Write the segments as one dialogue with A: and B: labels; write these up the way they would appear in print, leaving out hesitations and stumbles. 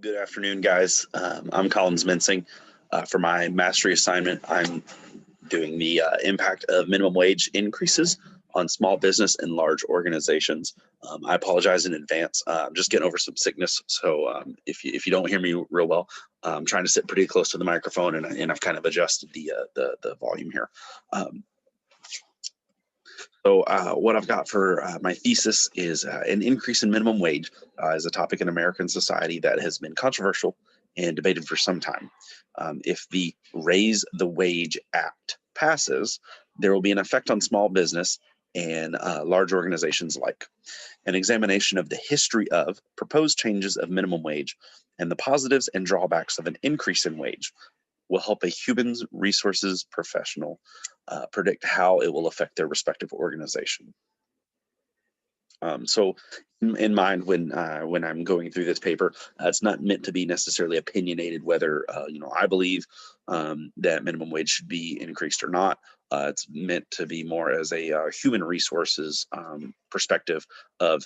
A: Good afternoon, guys. I'm Collins Mensing. For my mastery assignment, I'm doing the impact of minimum wage increases on small business and large organizations. I apologize in advance. I'm just getting over some sickness, so if you don't hear me real well, I'm trying to sit pretty close to the microphone, and I've kind of adjusted the volume here. So what I've got for my thesis is an increase in minimum wage is a topic in American society that has been controversial and debated for some time. If the Raise the Wage Act passes, there will be an effect on small business and large organizations alike. An examination of the history of proposed changes of minimum wage and the positives and drawbacks of an increase in wage will help a human resources professional predict how it will affect their respective organization. So in mind when I'm going through this paper, it's not meant to be necessarily opinionated whether I believe that minimum wage should be increased or not. It's meant to be more as a human resources perspective of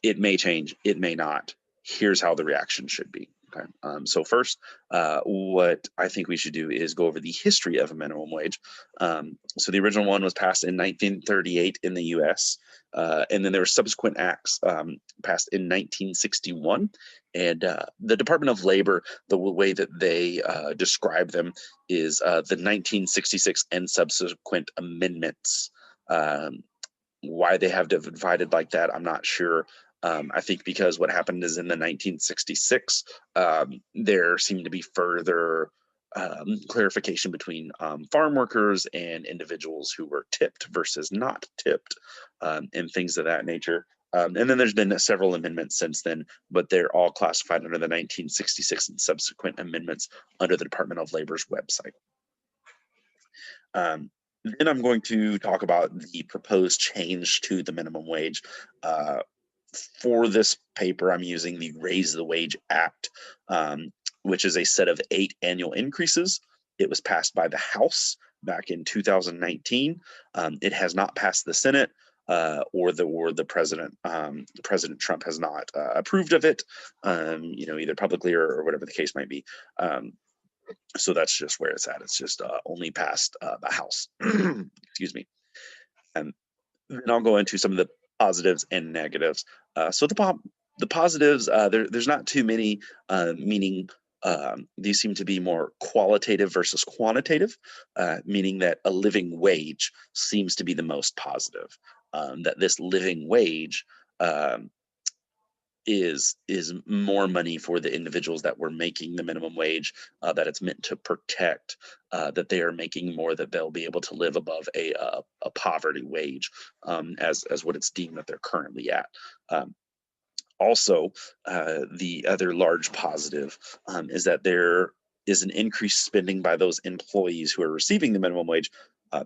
A: it may change, it may not. Here's how the reaction should be. Okay. So first, what I think we should do is go over the history of a minimum wage. So the original one was passed in 1938 in the U.S., and then there were subsequent acts passed in 1961. And the Department of Labor, the way that they describe them is the 1966 and subsequent amendments. Why they have divided like that, I'm not sure. I think because what happened is in the 1966, there seemed to be further clarification between farm workers and individuals who were tipped versus not tipped, and things of that nature. And then there's been several amendments since then, but they're all classified under the 1966 and subsequent amendments under the Department of Labor's website. Then I'm going to talk about the proposed change to the minimum wage. For this paper, I'm using the Raise the Wage Act, which is a set of 8 annual increases. It was passed by the House back in 2019. It has not passed the Senate, or the president. President Trump has not approved of it, either publicly or whatever the case might be. So that's just where it's at. It's just only passed the House. Excuse me. And then I'll go into some of the positives and negatives. So the positives, there's not too many, meaning these seem to be more qualitative versus quantitative, meaning that a living wage seems to be the most positive. That this living wage is more money for the individuals that were making the minimum wage, that it's meant to protect, that they are making more, that they'll be able to live above a poverty wage, as what it's deemed that they're currently at. Also, the other large positive is that there is an increased spending by those employees who are receiving the minimum wage,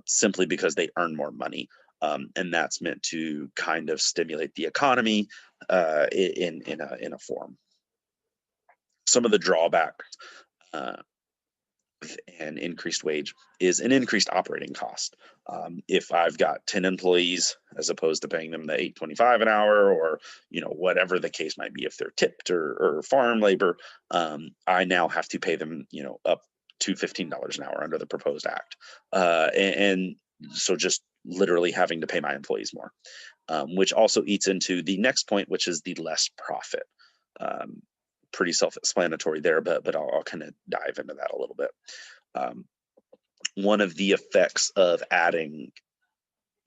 A: simply because they earn more money. And that's meant to kind of stimulate the economy in a form. Some of the drawbacks and increased wage is an increased operating cost. If I've got 10 employees, as opposed to paying them the $8.25 an hour, or whatever the case might be, if they're tipped or farm labor, I now have to pay them up to $15 an hour under the proposed act, and so just literally having to pay my employees more, which also eats into the next point, which is the less profit. Pretty self-explanatory there, but I'll kind of dive into that a little bit. One of the effects of adding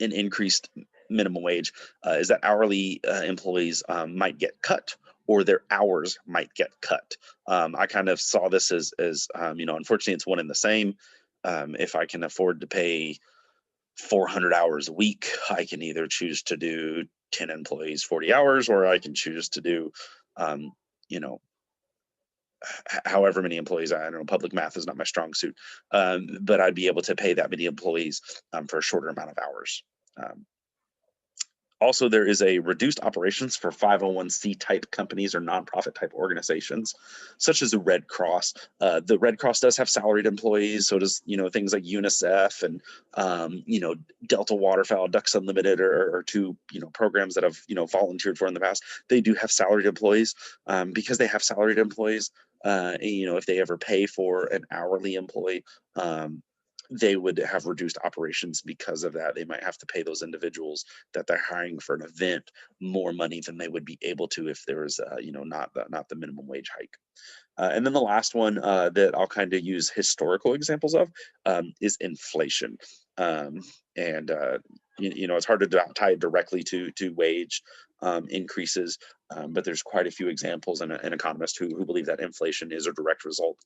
A: an increased minimum wage is that hourly employees might get cut, or their hours might get cut. I kind of saw this as unfortunately, it's one and the same. If I can afford to pay 400 hours a week, I can either choose to do 10 employees 40 hours, or I can choose to do however many employees. I don't know, public math is not my strong suit, but I'd be able to pay that many employees for a shorter amount of hours. Also, there is a reduced operations for 501c type companies or nonprofit type organizations, such as the Red Cross. The Red Cross does have salaried employees, so does things like UNICEF and Delta Waterfowl, Ducks Unlimited, or two programs that have volunteered for in the past. They do have salaried employees because they have salaried employees. If they ever pay for an hourly employee, they would have reduced operations because of that. They might have to pay those individuals that they're hiring for an event more money than they would be able to if there was, not the minimum wage hike. And then the last one that I'll kind of use historical examples of is inflation. Um, and it's hard to tie it directly to wage increases, but there's quite a few examples and economists who believe that inflation is a direct result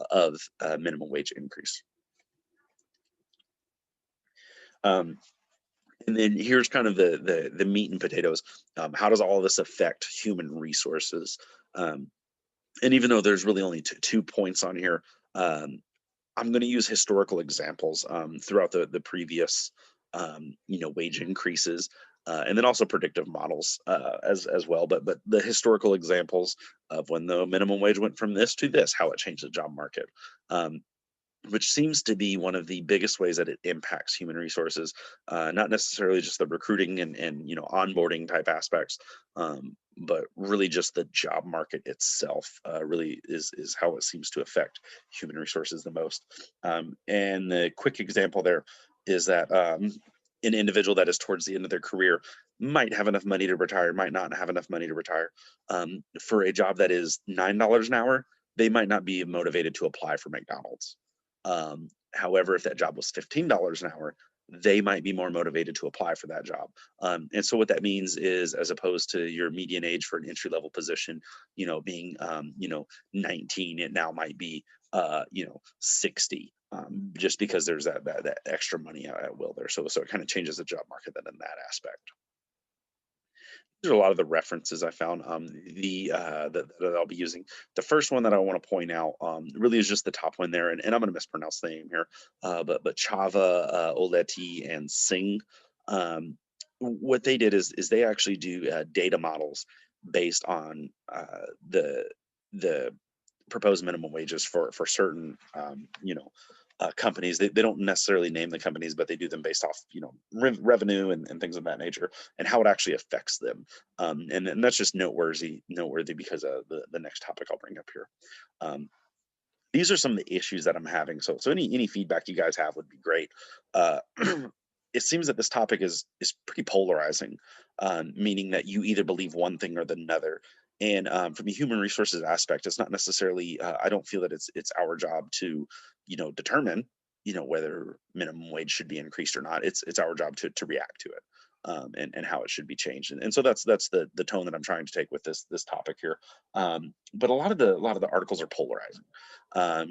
A: of minimum wage increase. Um, and then here's kind of the meat and potatoes. How does all of this affect human resources? Um, and even though there's really only two points on here, um, I'm going to use historical examples throughout the previous wage increases, and then also predictive models as well. But the historical examples of when the minimum wage went from this to this, how it changed the job market. Um, which seems to be one of the biggest ways that it impacts human resources, not necessarily just the recruiting and onboarding type aspects, but really just the job market itself really is how it seems to affect human resources the most. And the quick example there is that an individual that is towards the end of their career might have enough money to retire, might not have enough money to retire. For a job that is $9 an hour, they might not be motivated to apply for McDonald's. However, if that job was $15 an hour, they might be more motivated to apply for that job. And so what that means is, as opposed to your median age for an entry level position, being 19, it now might be 60. Just because there's that extra money at will there, so it kind of changes the job market then in that aspect. There's a lot of the references I found that I'll be using. The first one that I want to point out really is just the top one there, and I'm going to mispronounce the name here, but Chava, Oleti, and Singh. What they did is they actually do data models based on the proposed minimum wages for certain companies. They don't necessarily name the companies, but they do them based off revenue and things of that nature, and how it actually affects them. And that's just noteworthy because of the next topic I'll bring up here. um, these are some of the issues that I'm having. So any feedback you guys have would be great. uh, it seems that this topic is pretty polarizing, meaning that you either believe one thing or the another. And from a human resources aspect, it's not necessarily. I don't feel that it's our job to, determine, whether minimum wage should be increased or not. It's our job to react to it, and how it should be changed. And so that's the tone that I'm trying to take with this topic here. But a lot of the articles are polarizing. A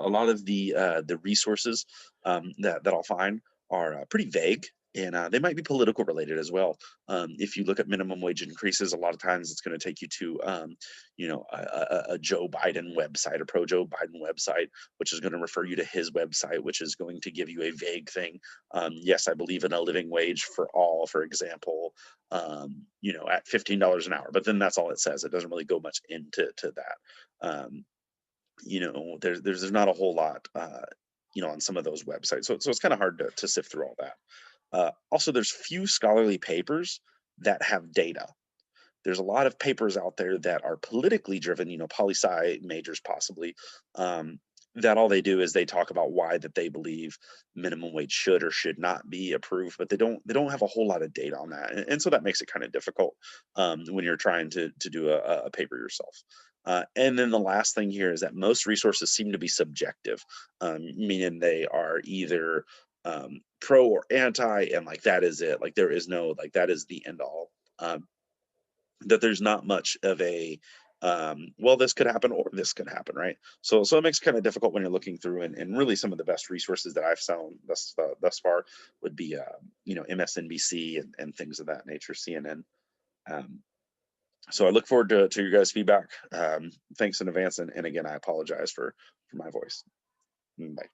A: lot of the resources that I'll find are pretty vague, and they might be political related as well. If you look at minimum wage increases, a lot of times it's going to take you to, a Joe Biden website, a pro Joe Biden website, which is going to refer you to his website, which is going to give you a vague thing. Yes, I believe in a living wage for all, for example, at $15 an hour, but then that's all it says. It doesn't really go much into that. There's not a whole lot, on some of those websites. So it's kind of hard to sift through all that. Also, there's few scholarly papers that have data. There's a lot of papers out there that are politically driven, poli sci majors possibly, that all they do is they talk about why that they believe minimum wage should or should not be approved, but they don't have a whole lot of data on that, and so that makes it kind of difficult when you're trying to do a paper yourself. And then the last thing here is that most resources seem to be subjective, meaning they are either pro or anti, and like that is it. Like there is no like that is the end all. That there's not much of a well, this could happen or this could happen, right? So it makes it kind of difficult when you're looking through, and really some of the best resources that I've found thus far would be MSNBC and things of that nature, CNN. um, so I look forward to your guys' feedback. Thanks in advance, and again I apologize for my voice. Bye.